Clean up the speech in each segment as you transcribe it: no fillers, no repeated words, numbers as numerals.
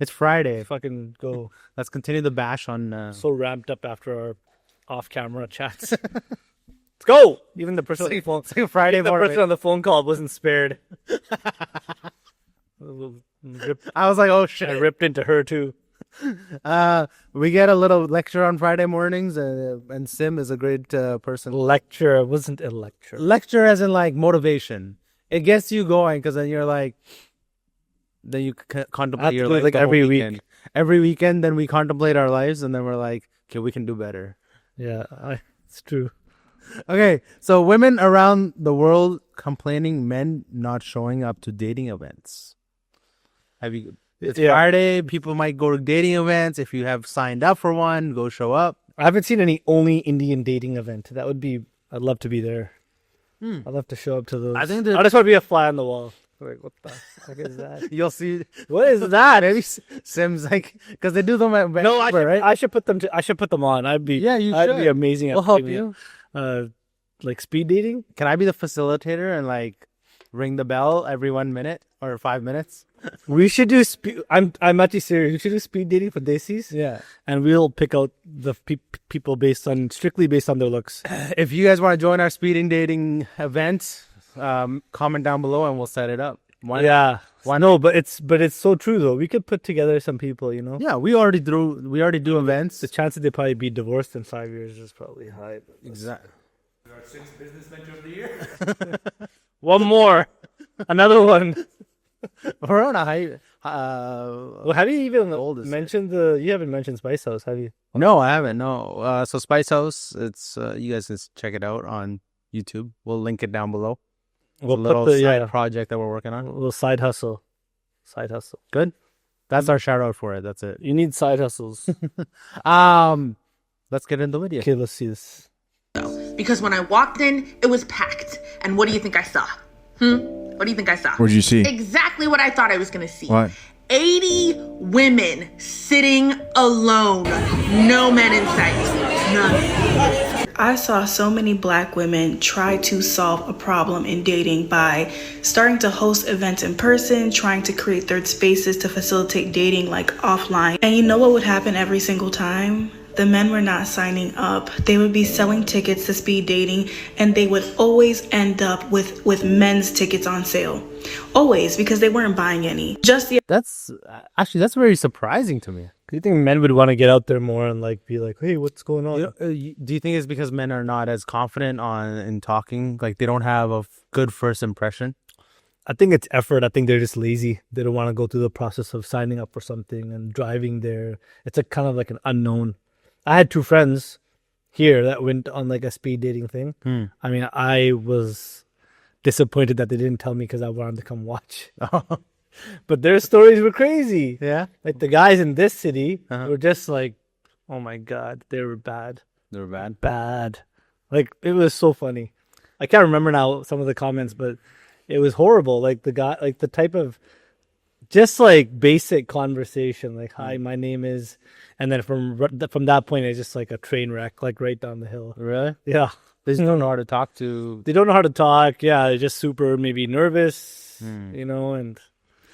It's Friday. Fucking go. Let's continue the bash on. So ramped up after our off-camera chats. Let's go. Even the person on the phone. It's like a Friday The morning. person on the phone call wasn't spared. I was like, oh shit. I ripped into her too. We get a little lecture on Friday mornings, and Sim is a great person. Lecture. It wasn't a lecture. Lecture as in like motivation. It gets you going because then you're like, then you contemplate your life like the whole every weekend. week. Every weekend, then we contemplate our lives, and then we're like, okay, we can do better. Yeah, it's true. Okay, so women around the world complaining men not showing up to dating events. It's Friday. People might go to dating events. If you have signed up for one, go show up. I haven't seen any only Indian dating event. That would be. I'd love to be there. I'd love to show up to those. I think I just want to be a fly on the wall. Like, what the fuck is that? You'll see. What is that? Maybe Sim's like, because they do them at No, right? I should put them. I should put them on. I'd be. Yeah, you I'd should. be amazing. We'll help you. Like speed dating. Can I be the facilitator and like ring the bell every 1 minute or 5 minutes? We should do speed. I'm actually serious. We should do speed dating for Desis. Yeah. And we'll pick out the people strictly based on their looks. If you guys want to join our speeding dating event, comment down below and we'll set it up. Why but it's so true though. We could put together some people, you know. Yeah, we already do events. The chance that they probably be divorced in 5 years is probably high. Exactly. Our 6th business venture of the year. One more, another one. We're on a high. Well, have you even mentioned you haven't mentioned Spice House, have you? No, I haven't. No. So Spice House, it's you guys can check it out on YouTube. We'll link it down below. We'll a little put side project that we're working on. A little side hustle. Good. That's our shout out for it. That's it. You need side hustles. Let's get into the video. Okay, let's see this. Because when I walked in, it was packed. And what do you think I saw? What do you think I saw? What'd you see? Exactly what I thought I was gonna see. What? 80 women sitting alone. No men in sight. None. I saw so many black women try to solve a problem in dating by starting to host events in person, trying to create third spaces to facilitate dating like offline. And you know what would happen every single time? The men were not signing up. They would be selling tickets to speed dating, and they would always end up with men's tickets on sale. Always, because they weren't buying any. That's very surprising to me. Do you think men would want to get out there more and like be like, hey, what's going on? Do you think it's because men are not as confident in talking? Like they don't have a good first impression? I think it's effort. I think they're just lazy. They don't want to go through the process of signing up for something and driving there. It's kind of like an unknown. I had 2 friends here that went on like a speed dating thing. I mean, I was disappointed that they didn't tell me because I wanted to come watch. But their stories were crazy. Yeah. Like the guys in this city were just like, oh my God, they were bad. They were bad? Bad. Like it was so funny. I can't remember now some of the comments, but it was horrible. Like the guy, like the type of just like basic conversation, like, hi, my name is, and then from that point, it's just like a train wreck, like right down the hill. Really? Yeah. They just don't know how to talk to. They don't know how to talk. Yeah. They're just super maybe nervous, you know, and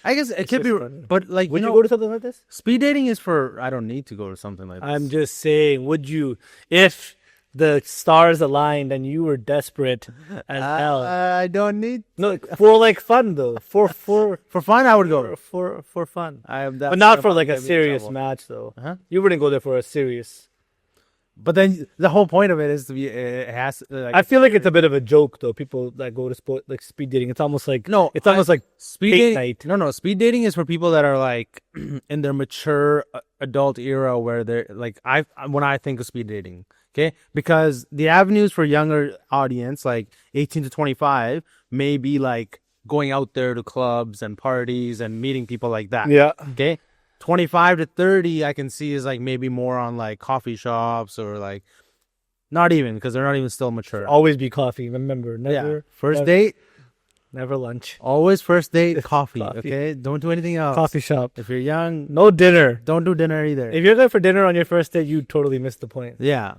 I guess it could be, funny. but like, would you go to something like this? Speed dating is for, I don't need to go to something like this. I'm just saying, would you, if the stars aligned and you were desperate as hell? I don't need. No, for like fun though. For fun, I would go. For fun. But not for like a serious match though. You wouldn't go there for a serious. But then the whole point of it is to be. It has. Like, I feel like it's a bit of a joke though. People that go to like speed dating, it's almost like like speed date dating. night. No. Speed dating is for people that are like in their mature adult era where they're like when I think of speed dating. Okay, because the avenues for younger audience, like 18 to 25, may be like going out there to clubs and parties and meeting people like that. Yeah. Okay. 25 to 30, I can see is like maybe more on like coffee shops or like not even because they're not even still mature. Always be coffee. Remember, never First date, never lunch. always first date, coffee. Okay, don't do anything else. Coffee shop. If you're young, No dinner. don't do dinner either. If you're going for dinner on your first date, you totally missed the point. Yeah,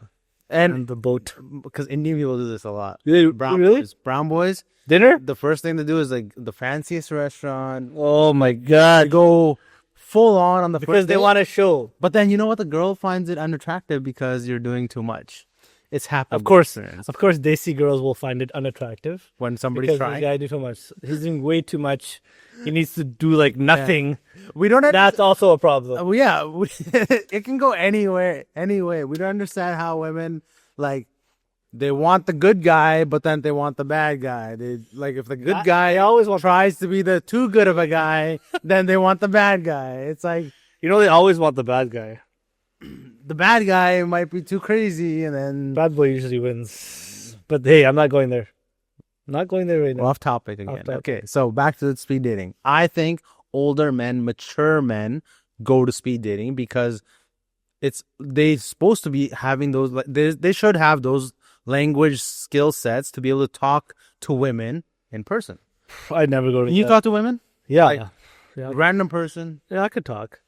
And the boat. because Indian people do this a lot. Really? Brown boys. Dinner? The first thing to do is like the fanciest restaurant. Oh my God. Go full on the because first they date. want to show. But then you know what? The girl finds it unattractive because you're doing too much. It's happened. Of course, Desi girls will find it unattractive when somebody's because trying. the guy do too much. He's doing way too much. He needs to do like nothing. We don't. That's also a problem. It can go anywhere. Anyway, we don't understand how women like. They want the good guy, but then they want the bad guy. They like if the good guy always tries to be the too good of a guy, then they want the bad guy. It's like They always want the bad guy. the bad guy might be too crazy, and then Bad boy usually wins. But hey, I'm not going there. I'm not going there right now. off topic again. Off topic. Okay, so back to the speed dating. I think older men, mature men, go to speed dating because they're supposed to be having those. They should have those language skill sets to be able to talk to women in person. I'd never go to Can you that. talk to women? Yeah. like- yeah. Random person. Yeah, I could talk.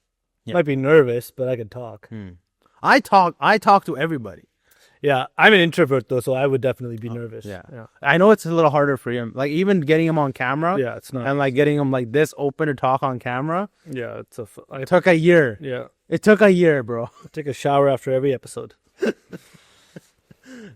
Yeah. Might be nervous, but I could talk. I talk to everybody. Yeah, I'm an introvert though, so I would definitely be nervous. Yeah. I know it's a little harder for him. Like even getting him on camera. Yeah, it's not. And like getting him like this open to talk on camera. Yeah, It took a year. yeah. It took a year, bro. I take a shower after every episode.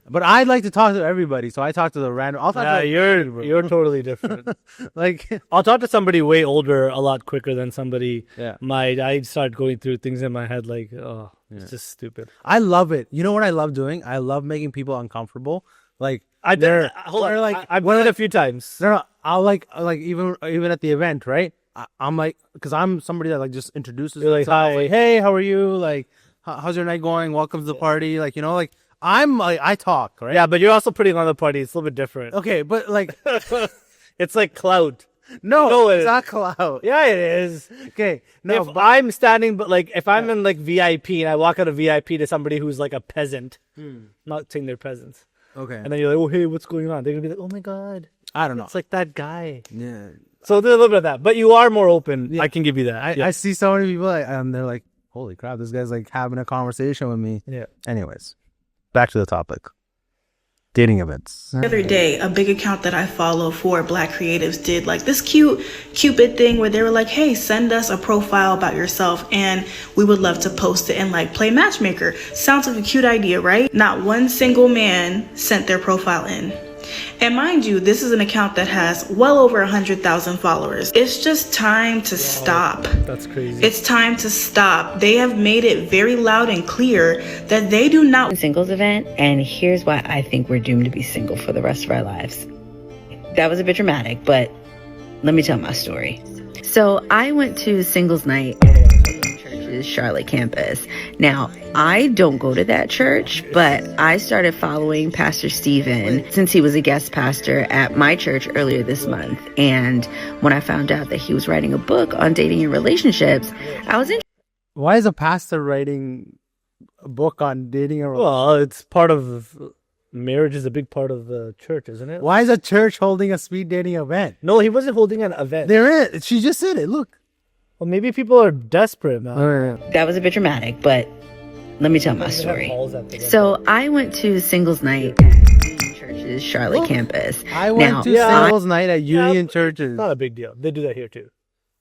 But I'd like to talk to everybody, so I talk to the random. I'll talk Yeah, to you're totally different. like I'll talk to somebody way older a lot quicker than somebody Yeah. I start going through things in my head like, oh, it's just stupid. I love it. You know what I love doing? I love making people uncomfortable. Like I've done it a few times. I'll like even at the event, right? I'm like, because I'm somebody that like just introduces. You're like, themselves, hi. hey, how are you? Like, how's your night going? Welcome to the party. Like, like I'm like I talk, right? Yeah, but you're also putting on the party. It's a little bit different. Okay, but like It's like clout. no, it it's is. not clout. Yeah, it is. Okay, no, If I'm standing, but like if I'm in like VIP and I walk out of VIP to somebody who's like a peasant, not saying they're peasants, okay, and then you're like, oh hey, what's going on? They're gonna be like, oh my god, I don't know. it's like that guy. Yeah, So there's a little bit of that, but you are more open. I can give you that. I see so many people, and they're like, holy crap, this guy's like having a conversation with me. Yeah. Anyways, back to the topic. Dating events. The other day, a big account that I follow for Black creatives did like this cute Cupid thing where they were like, hey, send us a profile about yourself and we would love to post it and like play matchmaker. Sounds like a cute idea, right? Not one single man sent their profile in. And mind you, this is an account that has well over 100,000 followers. It's just time to stop. That's crazy. It's time to stop. They have made it very loud and clear that they do not Singles event, and here's why I think we're doomed to be single for the rest of our lives. That was a bit dramatic, but let me tell my story. So I went to singles night at Union Church's Charlotte campus. Now, I don't go to that church, but I started following Pastor Stephen since he was a guest pastor at my church earlier this month. And when I found out that he was writing a book on dating and relationships, I was interested. Why is a pastor writing a book on dating or Well, it's part of marriage is a big part of the church, isn't it? why is a church holding a speed dating event? No, he wasn't holding an event. There is. She just said it. Look. Well, maybe people are desperate, man. That was a bit dramatic, but let me tell my story. So I went to singles night at Union Church's Charlotte campus. I went Now, to Yeah. singles night at Union It's Churches. not a big deal. They do that here too.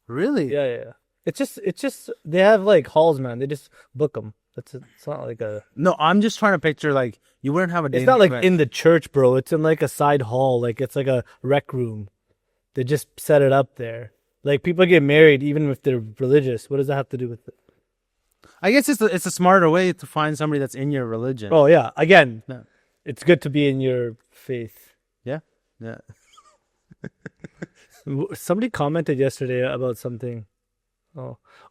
Really? Yeah. It's just they have like halls, man. They just book them. It's not like a. No, I'm just trying to picture like you wouldn't have a dating It's not like event. in the church, bro. It's in like a side hall. Like it's like a rec room. They just set it up there. Like people get married even if they're religious. What does that have to do with it? I guess it's a smarter way to find somebody that's in your religion. Oh yeah. Again, No. it's good to be in your faith. Yeah. Somebody commented yesterday about something.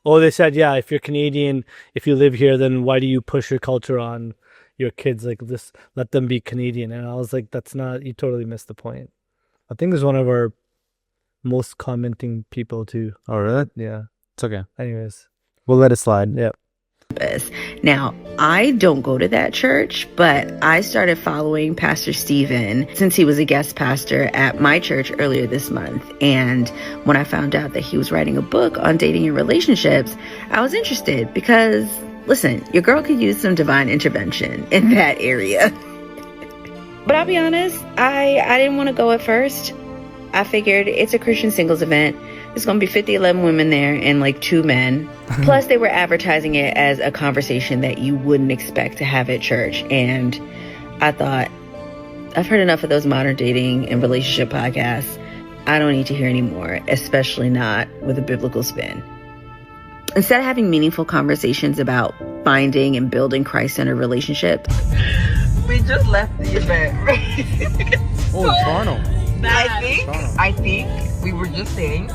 Oh, they said, yeah, if you're Canadian, if you live here, then why do you push your culture on your kids? Like, just let them be Canadian. And I was like, that's not, you totally missed the point. I think there's one of our most commenting people too. Oh, really? Yeah. It's okay. Anyways. We'll let it slide. Yeah. Now, I don't go to that church, but I started following Pastor Stephen since he was a guest pastor at my church earlier this month. And when I found out that he was writing a book on dating and relationships, I was interested because, listen, your girl could use some divine intervention in that area. But I'll be honest, I didn't want to go at first. I figured it's a Christian singles event. It's going to be 11 women there and like 2 men. Plus, they were advertising it as a conversation that you wouldn't expect to have at church. And I thought, I've heard enough of those modern dating and relationship podcasts. I don't need to hear any more, especially not with a biblical spin. Instead of having meaningful conversations about finding and building Christ-centered relationships, we just left the event, right? Toronto. I think we were just saying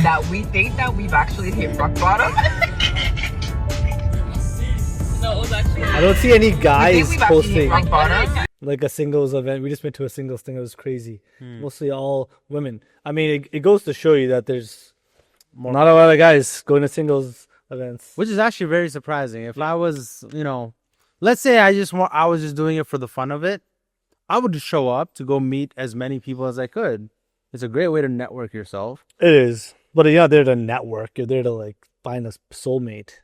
that we think that we've actually hit rock bottom. No, it was actually. I don't see any We guys think we've actually hit posting rock bottom. like a singles event. We just went to a singles thing. It was crazy. Mostly all women. I mean, it goes to show you that there's not a lot of guys going to singles events. Which is actually very surprising. If I was, let's say I was just doing it for the fun of it, I would just show up to go meet as many people as I could. It's a great way to network yourself. It is. But you're not there to network. You're there to like find a soulmate.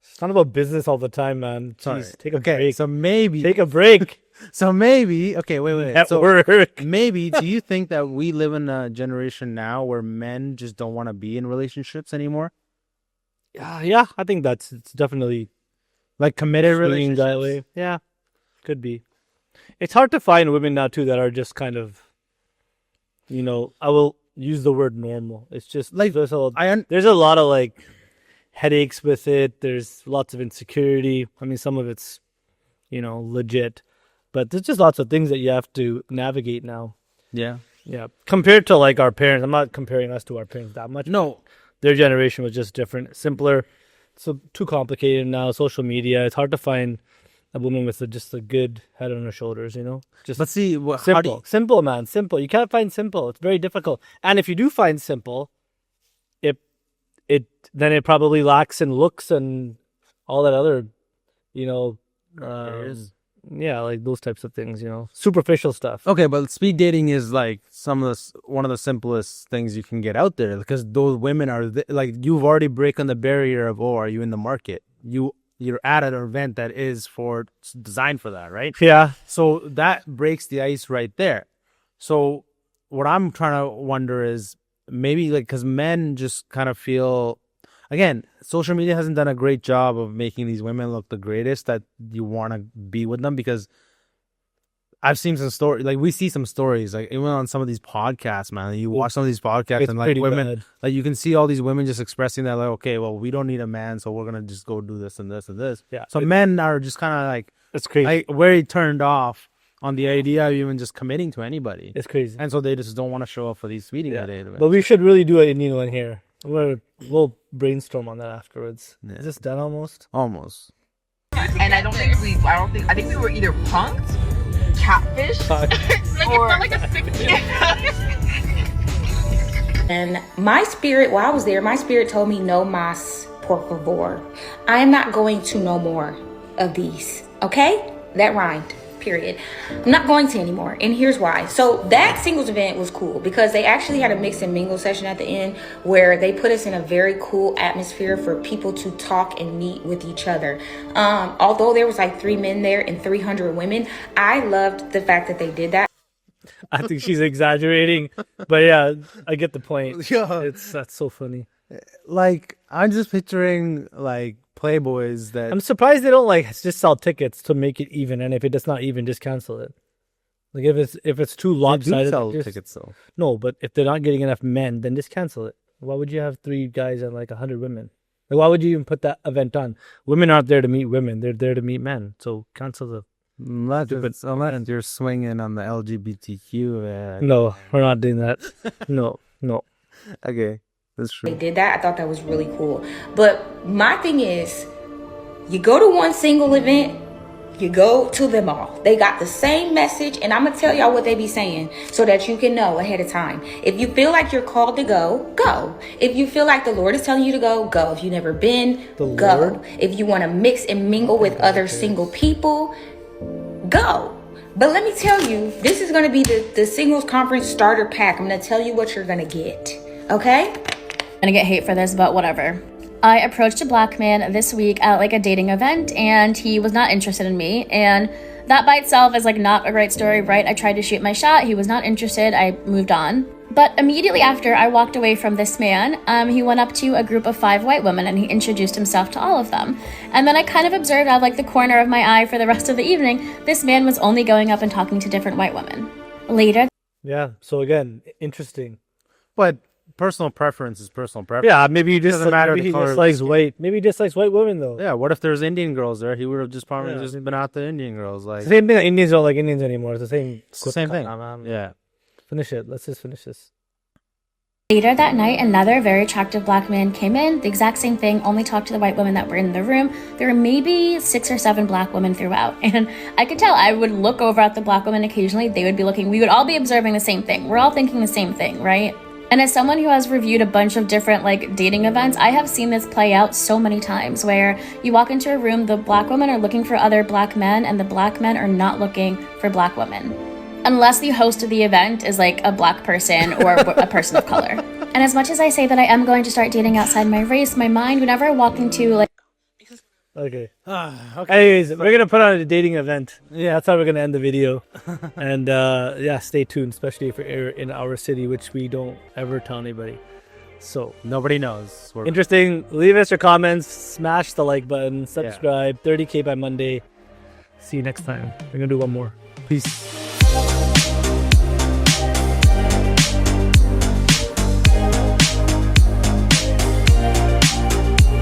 It's not about business all the time, man. Sorry. Jeez, take a Okay, break. so maybe, Take a break. okay, wait. So Network. maybe, do you think that we live in a generation now where men just don't want to be in relationships anymore? Yeah, I think it's definitely Like committed swinging relationships? that way. Yeah, could be. It's hard to find women now too that are just kind of, I will use the word normal. It's just like there's a lot of like headaches with it. There's lots of insecurity. I mean, some of it's, legit, but there's just lots of things that you have to navigate now. Yeah. Yeah, compared to like our parents. I'm not comparing us to our parents that much. No. Their generation was just different, simpler. So too complicated now. Social media. It's hard to find a woman with just a good head on her shoulders. Just But see, how do simple, you, simple, man, simple. You can't find simple. It's very difficult. And if you do find simple, then it probably lacks in looks and all that other, like those types of things. Superficial stuff. okay, but speed dating is like one of the simplest things you can get out there because those women are like you've already broken the barrier of are you in the market? You're at an event that is designed for that, right? Yeah. So that breaks the ice right there. So what I'm trying to wonder is maybe like because men just kind of feel, again, social media hasn't done a great job of making these women look the greatest that you want to be with them because I've seen some stories, like we see some stories, like even on some of these podcasts, man. You watch some of these podcasts It's and like pretty women, bad. like you can see all these women just expressing that, like, okay, well, we don't need a man, so we're gonna just go do this and this and this. Yeah. So men are just kind of like It's crazy. very turned off on the idea of even just committing to anybody, It's crazy. and so they just don't want to show up for these meetings. Yeah. But we should really do it in here. We'll brainstorm on that afterwards. Yeah. Is this done almost? Almost. And I think we were either punked, catfish, or And my spirit, while I was there, my spirit told me, no mas, por favor. I am not going to no more of these, okay? That rhymed, period. I'm not going to anymore, and here's why. So that singles event was cool because they actually had a mix and mingle session at the end where they put us in a very cool atmosphere for people to talk and meet with each other. Although there was like 3 men there and 300 women, I loved the fact that they did that. I think she's exaggerating, but yeah, I get the point. Yeah. That's so funny. Like I'm just picturing like Playboys that I'm surprised they don't like just sell tickets to make it even, and if it does not even, just cancel it. Like if it's too they do lopsided, sell just- tickets though. No, but if they're not getting enough men, then just cancel it. Why would you have 3 guys and like 100 women? Like why would you even put that event on? Women aren't there to meet women; they're there to meet men. So cancel the. Unless you're swinging on the LGBTQ. No, we're not doing that. No. Okay, that's true. They did that. I thought that was really cool. But my thing is, you go to one single event, you go to them all. They got the same message, and I'm going to tell y'all what they be saying so that you can know ahead of time. If you feel like you're called to go, go. If you feel like the Lord is telling you to go, go. If you've never been, The go. Lord? If you want to mix and mingle with other single people, go. But let me tell you, this is going to be the singles conference starter pack. I'm going to tell you what you're going to get. Okay? I'm gonna get hate for this, but whatever. I approached a black man this week at like a dating event and he was not interested in me, and that by itself is like not a great story, right? I tried to shoot my shot, he was not interested, I moved on. But immediately after I walked away from this man, he went up to a group of 5 white women and he introduced himself to all of them. And then I kind of observed out of like the corner of my eye for the rest of the evening, this man was only going up and talking to different white women. Later. Yeah. So again, interesting. But personal preference is personal preference. Yeah, maybe he Doesn't matter maybe the he color of dislikes skin. white. Maybe he dislikes white women though. Yeah, what if there's Indian girls there? He would have just probably Yeah. just been out the Indian girls. Like, Same thing. Indians don't like Indians anymore. It's the same. it's the same thing. Yeah. Yeah. Finish it. Let's just finish this. Later that night, another very attractive black man came in, the exact same thing, only talked to the white women that were in the room. There were maybe 6 or 7 black women throughout. And I could tell, I would look over at the black women occasionally, they would be looking, we would all be observing the same thing. We're all thinking the same thing, right? And as someone who has reviewed a bunch of different like dating events, I have seen this play out so many times where you walk into a room, the black women are looking for other black men and the black men are not looking for black women. Unless the host of the event is like a black person or a person of color. And as much as I say that I am going to start dating outside my race, my mind, whenever I walk into like... Okay. Okay. Anyways, we're gonna put on a dating event. Yeah, that's how we're gonna end the video. And yeah, stay tuned, especially if you're in our city, which we don't ever tell anybody. So Nobody knows. interesting. Leave us your comments. Smash the like button. Subscribe. 30K by Monday. See you next time. We're gonna do one more. Peace.